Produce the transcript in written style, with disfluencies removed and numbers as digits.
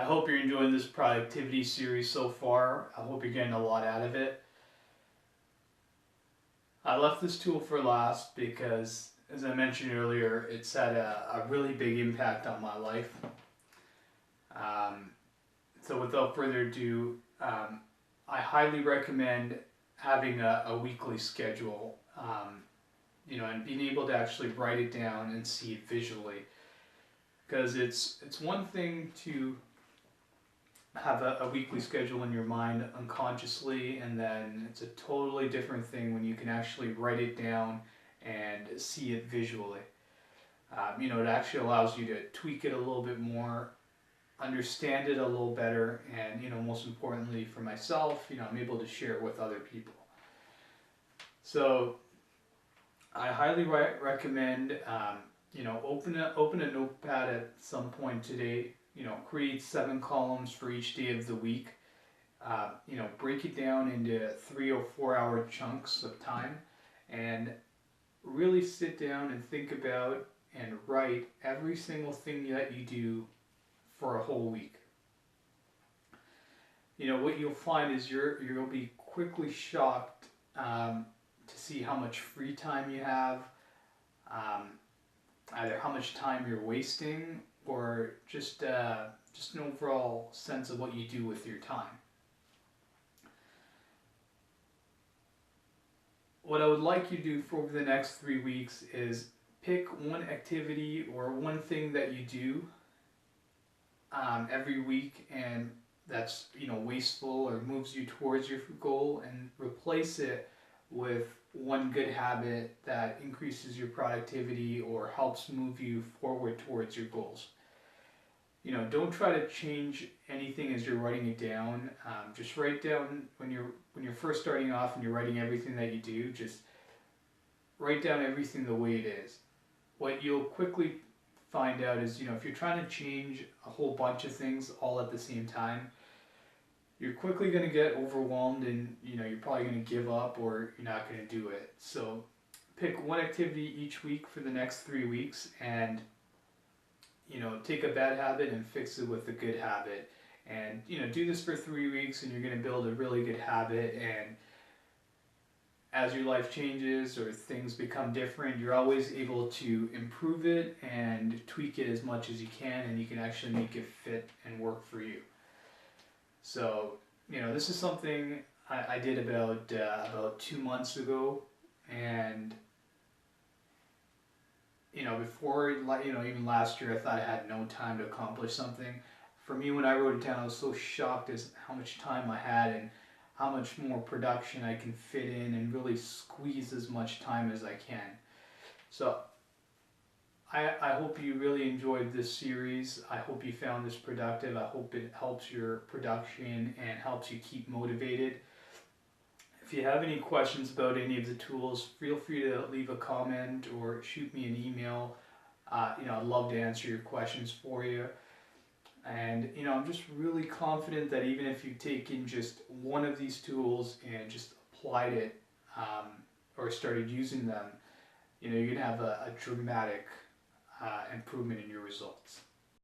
hope you're enjoying this productivity series so far. I hope you're getting a lot out of it. I left this tool for last because, as I mentioned earlier, it's had a really big impact on my life. So without further ado, I highly recommend having a weekly schedule, and being able to actually write it down and see it visually. Because it's one thing to have a weekly schedule in your mind unconsciously, and then it's a totally different thing when you can actually write it down and see it visually. It actually allows you to tweak it a little bit more, understand it a little better, and most importantly for myself, I'm able to share it with other people. So I highly recommend open a notepad at some point today. Create 7 columns for each day of the week. Break it down into 3 or 4 hour chunks of time, and really sit down and think about and write every single thing that you do for a whole week. What you'll find is you'll be quickly shocked to see how much free time you have, either how much time you're wasting, or just an overall sense of what you do with your time. What I would like you to do for over the next 3 weeks is pick one activity or one thing that you do every week, and that's wasteful or moves you towards your goal, and replace it with one good habit that increases your productivity or helps move you forward towards your goals. Don't try to change anything as you're writing it down. Just write down when you're first starting off and you're writing everything that you do. Just write down everything the way it is. What you'll quickly find out is, if you're trying to change a whole bunch of things all at the same time, you're quickly going to get overwhelmed, and you're probably going to give up, or you're not going to do it. So pick one activity each week for the next 3 weeks, and take a bad habit and fix it with a good habit. And do this for 3 weeks, and you're going to build a really good habit. And as your life changes or things become different, you're always able to improve it and tweak it as much as you can, and you can actually make it fit and work for you. So this is something I did about 2 months ago, and before, even last year, I thought I had no time to accomplish something. For me, when I wrote it down, I was so shocked as how much time I had and how much more production I can fit in, and really squeeze as much time as I can. So I hope you really enjoyed this series. I hope you found this productive. I hope it helps your production and helps you keep motivated. If you have any questions about any of the tools, feel free to leave a comment or shoot me an email. I'd love to answer your questions for you. And I'm just really confident that even if you've taken just one of these tools and just applied it, or started using them, you're going to have a dramatic improvement in your results.